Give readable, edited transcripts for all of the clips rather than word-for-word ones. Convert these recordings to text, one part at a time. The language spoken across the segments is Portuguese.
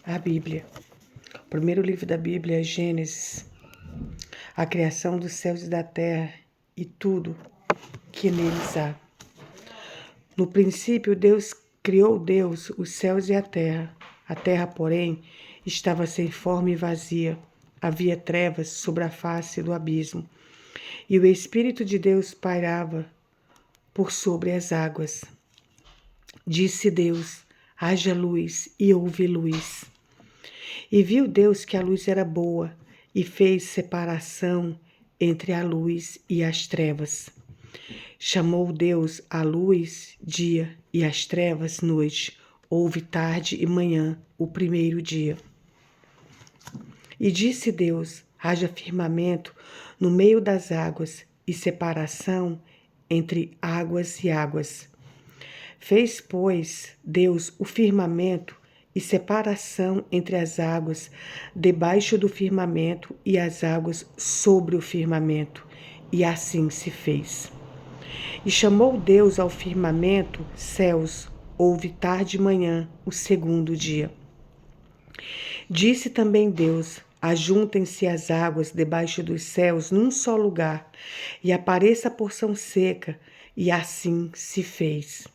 A Bíblia. O primeiro livro da Bíblia é Gênesis, a criação dos céus e da terra e tudo que neles há. No princípio, criou Deus os céus e a terra. A terra, porém, estava sem forma e vazia. Havia trevas sobre a face do abismo. E o Espírito de Deus pairava por sobre as águas. Disse Deus: haja luz, e houve luz. E viu Deus que a luz era boa, e fez separação entre a luz e as trevas. Chamou Deus a luz dia e as trevas noite. Houve tarde e manhã, o primeiro dia. E disse Deus: haja firmamento no meio das águas e separação entre águas e águas. Fez, pois, Deus o firmamento e separação entre as águas debaixo do firmamento e as águas sobre o firmamento. E assim se fez. E chamou Deus ao firmamento céus. Houve tarde e manhã, o segundo dia. Disse também Deus: ajuntem-se as águas debaixo dos céus num só lugar, e apareça a porção seca, e assim se fez.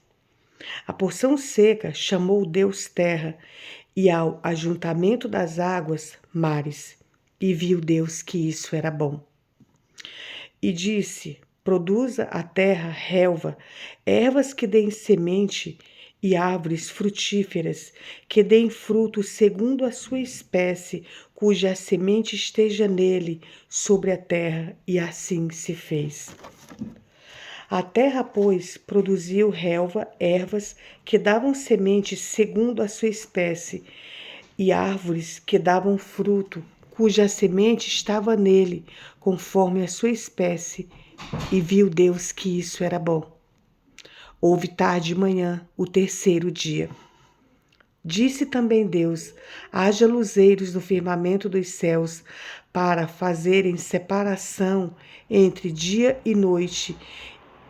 A porção seca chamou Deus terra, e ao ajuntamento das águas, mares. E viu Deus que isso era bom. E disse: produza a terra relva, ervas que deem semente, e árvores frutíferas, que deem fruto segundo a sua espécie, cuja semente esteja nele, sobre a terra. E assim se fez. A terra, pois, produziu relva, ervas que davam semente segundo a sua espécie, e árvores que davam fruto, cuja semente estava nele, conforme a sua espécie. E viu Deus que isso era bom. Houve tarde e manhã, o terceiro dia. Disse também Deus: haja luzeiros no firmamento dos céus, para fazerem separação entre dia e noite,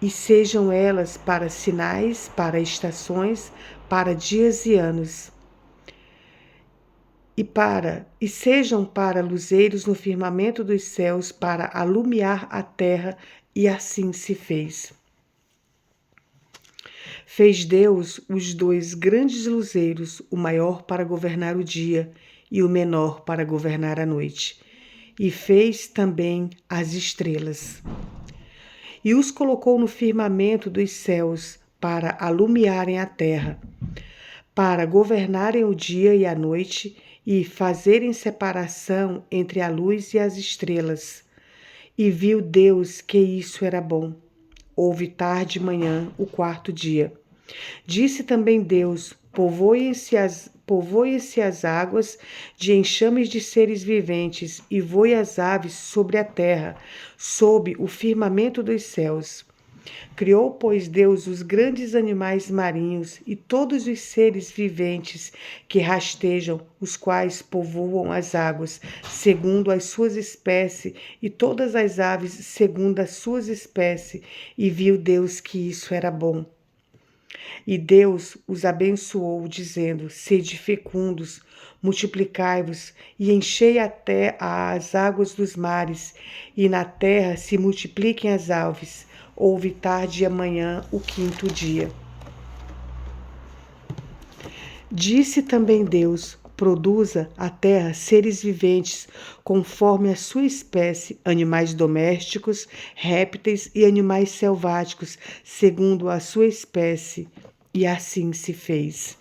e sejam elas para sinais, para estações, para dias e anos. E sejam para luzeiros no firmamento dos céus, para alumiar a terra, e assim se fez. Fez Deus os dois grandes luzeiros, o maior para governar o dia e o menor para governar a noite. E fez também as estrelas. E os colocou no firmamento dos céus para alumiarem a terra, para governarem o dia e a noite e fazerem separação entre a luz e as estrelas. E viu Deus que isso era bom. Houve tarde e manhã, o quarto dia. Disse também Deus: povoem-se as águas de enxames de seres viventes, e voem as aves sobre a terra, sob o firmamento dos céus. Criou, pois, Deus os grandes animais marinhos e todos os seres viventes que rastejam, os quais povoam as águas, segundo as suas espécies, e todas as aves segundo as suas espécies. E viu Deus que isso era bom. E Deus os abençoou, dizendo: sede fecundos, multiplicai-vos e enchei até as águas dos mares, e na terra se multipliquem as aves. Houve tarde e amanhã, o quinto dia. Disse também Deus: produza a terra seres viventes, conforme a sua espécie, animais domésticos, répteis e animais selváticos, segundo a sua espécie. E assim se fez.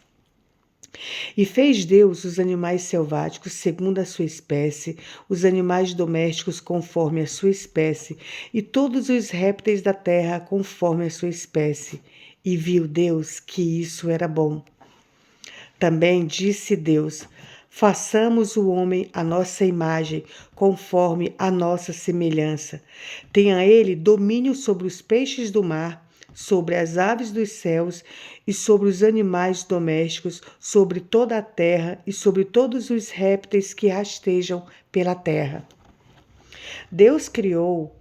E fez Deus os animais selváticos segundo a sua espécie, os animais domésticos conforme a sua espécie, e todos os répteis da terra conforme a sua espécie. E viu Deus que isso era bom. Também disse Deus: façamos o homem à nossa imagem, conforme a nossa semelhança. Tenha ele domínio sobre os peixes do mar, sobre as aves dos céus e sobre os animais domésticos, sobre toda a terra e sobre todos os répteis que rastejam pela terra. Deus criou,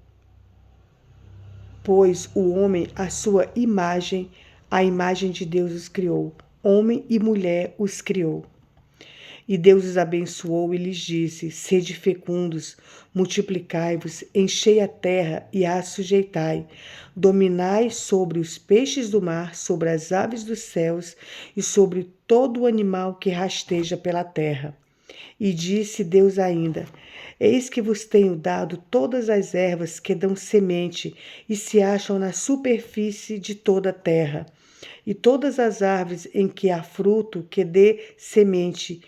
pois, o homem à sua imagem, a imagem de Deus os criou. Homem e mulher os criou. E Deus os abençoou e lhes disse: Sede fecundos, multiplicai-vos, enchei a terra e a sujeitai. Dominai sobre os peixes do mar, sobre as aves dos céus e sobre todo o animal que rasteja pela terra. E disse Deus ainda: Eis que vos tenho dado todas as ervas que dão semente e se acham na superfície de toda a terra, e todas as árvores em que há fruto que dê semente,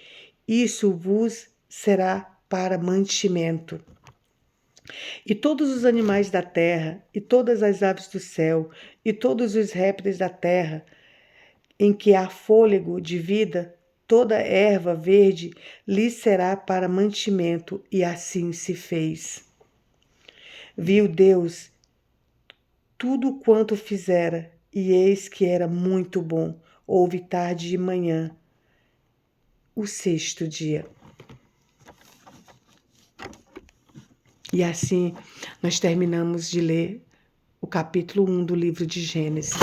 isso vos será para mantimento. E todos os animais da terra, e todas as aves do céu, e todos os répteis da terra, em que há fôlego de vida, toda erva verde lhe será para mantimento, e assim se fez. Viu Deus tudo quanto fizera, e eis que era muito bom. Houve tarde e manhã, o sexto dia. E assim nós terminamos de ler o capítulo 1 do livro de Gênesis.